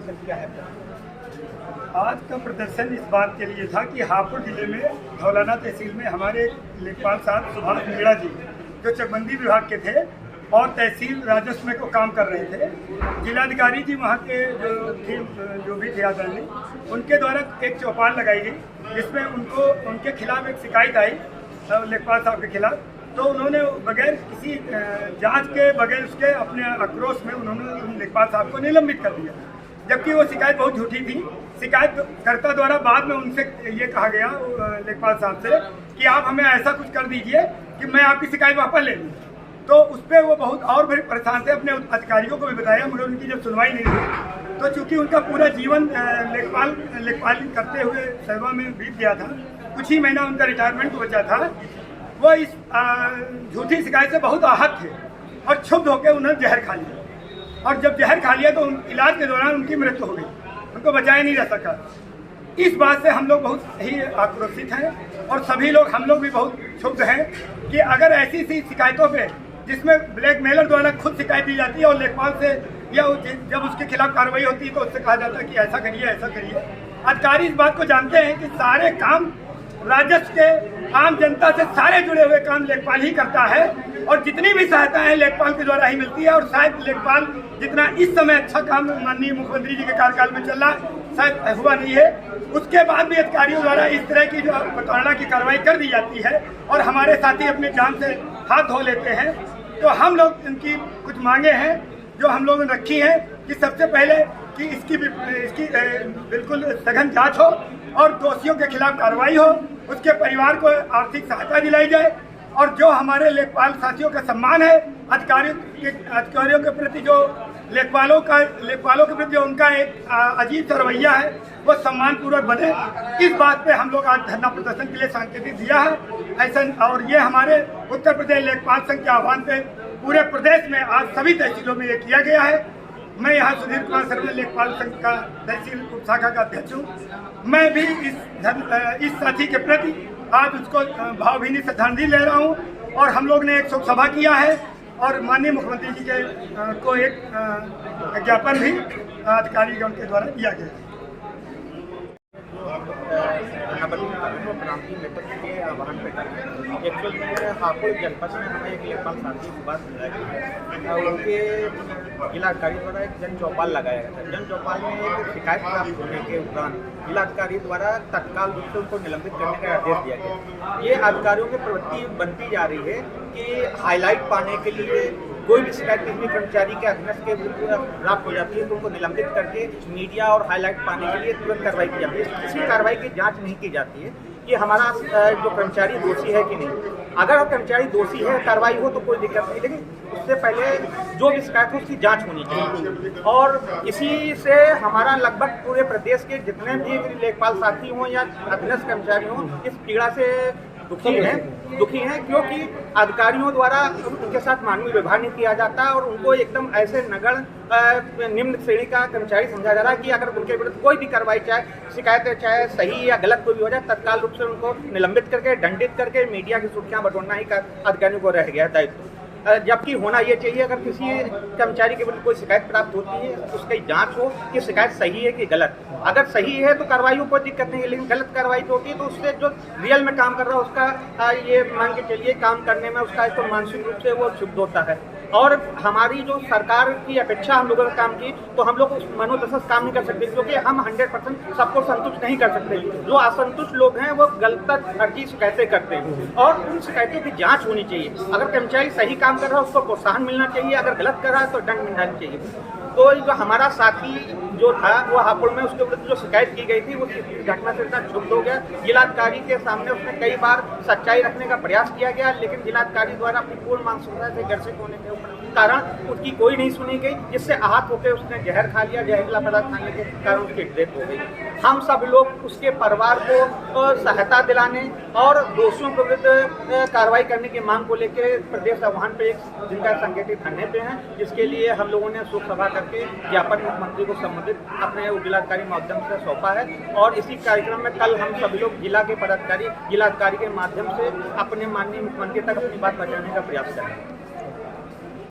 प्रदर्शन किया है? आज का प्रदर्शन इस बात के लिए था कि हापुड़ जिले में धौलाना तहसील में हमारे लेखपाल साहब सुभाष मीणा जी जो चकबंदी विभाग के थे और तहसील राजस्व में को काम कर रहे थे, जिलाधिकारी जी वहाँ के जो भी थे आदरणीय, उनके द्वारा एक चौपाल लगाई गई जिसमें उनके खिलाफ एक शिकायत आई लेखपाल साहब के खिलाफ। तो उन्होंने बगैर किसी जांच के बगैर उसके अपने आक्रोश में उन्होंने लेखपाल साहब को निलंबित कर दिया, जबकि वो शिकायत बहुत झूठी थी। शिकायतकर्ता द्वारा बाद में उनसे ये कहा गया लेखपाल साहब से कि आप हमें ऐसा कुछ कर दीजिए कि मैं आपकी शिकायत वापस ले लूँ। तो उस पर वो बहुत और भी परेशान थे, अपने अधिकारियों को भी बताया, मगर उनकी जब सुनवाई नहीं हुई तो चूँकि उनका पूरा जीवन लेखपाल करते हुए सेवा में बीत गया था, कुछ ही महीना उनका रिटायरमेंट को बचा था, वो इस झूठी शिकायत से बहुत आहत थे और क्षुब्ध होकर उन्होंने जहर खा लिया। और जब जहर खा लिया तो इलाज के दौरान उनकी मृत्यु हो गई, उनको बचाया नहीं जा सका। इस बात से हम लोग बहुत ही आक्रोशित हैं और सभी लोग हम लोग भी बहुत क्षुब्ध हैं कि अगर ऐसी सी शिकायतों पे जिसमें ब्लैकमेलर द्वारा खुद शिकायत दी जाती है और लेखपाल से या जब उसके खिलाफ कार्रवाई होती है तो उससे कहा जाता है कि ऐसा करिए ऐसा करिए। अधिकारी इस बात को जानते हैं कि सारे काम राजस्व के आम जनता से सारे जुड़े हुए काम लेखपाल ही करता है और जितनी भी सहायता है लेखपाल के द्वारा ही मिलती है। और शायद लेखपाल जितना इस समय अच्छा काम माननीय मुख्यमंत्री जी के कार्यकाल में चल रहा है शायद हुआ नहीं है। उसके बाद भी अधिकारियों द्वारा इस तरह की जो प्रताड़ना की कार्रवाई कर दी जाती है और हमारे साथी अपने जान से हाथ धो लेते हैं। तो हम लोग इनकी कुछ मांगे हैं जो हम लोगों ने रखी हैं कि सबसे पहले कि इसकी बिल्कुल सघन जांच हो और दोषियों के खिलाफ कार्रवाई हो, उसके परिवार को आर्थिक सहायता दिलाई जाए और जो हमारे लेखपाल साथियों का सम्मान है, अधिकारियों के प्रति जो लेखपालों के प्रति जो उनका एक अजीब सा रवैया है वो सम्मानपूर्वक बने। इस बात पे हम लोग आज धरना प्रदर्शन के लिए सांकेतिक दिया है ऐसा। और ये हमारे उत्तर प्रदेश लेखपाल संघ के आह्वान पे पूरे प्रदेश में आज सभी तहसीलों में ये किया गया है। मैं यहाँ सुधीर कुमार शर्मा लेखपाल संघ का तहसील उप शाखा का अध्यक्ष हूँ। मैं भी इस साथी के प्रति आज उसको भावभीनी श्रद्धांजलि ले रहा हूँ और हम लोग ने एक शोक सभा किया है और माननीय मुख्यमंत्री जी के को एक ज्ञापन भी अधिकारीगण के द्वारा दिया गया है। क्रांति नेतृत्व के आह्वान पे एक्चुअल में हापुड़ जनपद में हमें एक लेखपाल साथी सुभाष मीणा जी उनके जिलाधिकारी द्वारा एक जन चौपाल लगाया गया था। जन चौपाल में एक शिकायत प्राप्त होने के उपरांत जिलाधिकारी द्वारा तत्काल रूप से उनको निलंबित करने का आदेश दिया गया। ये अधिकारियों की प्रवृत्ति बनती जा रही है कि हाईलाइट पाने के लिए कोई भी शिकायत किसी कर्मचारी के अधीनस्थ के प्राप्त हो जाती है तो उनको निलंबित करके मीडिया और हाईलाइट पाने के लिए तुरंत कार्रवाई की जाती है। किसी कार्रवाई की जांच नहीं की जाती है कि हमारा जो कर्मचारी दोषी है कि नहीं। अगर कर्मचारी दोषी है कार्रवाई हो तो कोई दिक्कत नहीं, लेकिन उससे पहले जो भी शिकायत हो उसकी जांच होनी चाहिए। और इसी से हमारा लगभग पूरे प्रदेश के जितने भी लेखपाल साथी हों या अधीनस्थ कर्मचारी हों इस पीड़ा से दुखी हैं क्योंकि अधिकारियों द्वारा उनके साथ मानवीय व्यवहार नहीं किया जाता और उनको एकदम ऐसे नगण्य निम्न श्रेणी का कर्मचारी समझा जा रहा है कि अगर उनके विरुद्ध कोई भी कार्रवाई चाहे शिकायत चाहे सही या गलत कोई भी हो जाए तत्काल रूप से उनको निलंबित करके दंडित करके मीडिया की सुर्खियां बटोरना ही अधिकारियों को रह गया दायित्व। जबकि होना ये चाहिए अगर किसी कर्मचारी के विरुद्ध कोई शिकायत प्राप्त होती है तो उसकी जांच हो कि शिकायत सही है कि गलत। अगर सही है तो कार्रवाई हो कोई दिक्कत नहीं है, लेकिन गलत कार्रवाई तो होती है तो उससे जो रियल में काम कर रहा है उसका ये मान के चलिए काम करने में उसका तो मानसिक रूप से वो क्षुब्ध होता है। और हमारी जो सरकार की अपेक्षा हम लोगों ने काम की तो हम लोग उस मनोदशा से काम नहीं कर सकते क्योंकि हम 100% सबको संतुष्ट नहीं कर सकते। जो असंतुष्ट लोग हैं वो गलत फर्जी शिकायतें करते हैं और उन शिकायतों की जांच होनी चाहिए। अगर कर्मचारी सही काम कर रहा है उसको प्रोत्साहन मिलना चाहिए, अगर गलत कर रहा है तो दंड मिलना चाहिए। तो जो हमारा साथी जो था वो हापुड़ में उसके विरुद्ध जो शिकायत की गई थी वो घटना से इतना क्षुब्ध हो गया। जिलाधिकारी के सामने उसने कई बार सच्चाई रखने का प्रयास किया गया लेकिन जिलाधिकारी द्वारा अपनी पूर्ण मानसिकता से ग्रसित होने के कारण उसकी कोई नहीं सुनी गई, जिससे आहत होकर उसने जहर खा लिया। जहरीला पदार्थ खाने के कारण उसकी डेथ हो गई। हम सब लोग उसके परिवार को सहायता दिलाने और दोषियों के विरुद्ध कार्रवाई करने की मांग को लेकर प्रदेश आह्वान पे एक जिनका संगठित धरने पे हैं, जिसके लिए हम लोगों ने शोक सभा करके ज्ञापन मुख्यमंत्री को संबोधित अपने जिलाधिकारी माध्यम से सौंपा है। और इसी कार्यक्रम में कल हम सभी लोग जिला के पदाधिकारी जिलाधिकारी के माध्यम से अपने माननीय मुख्यमंत्री तक अपनी बात पहुंचाने का प्रयास करेंगे।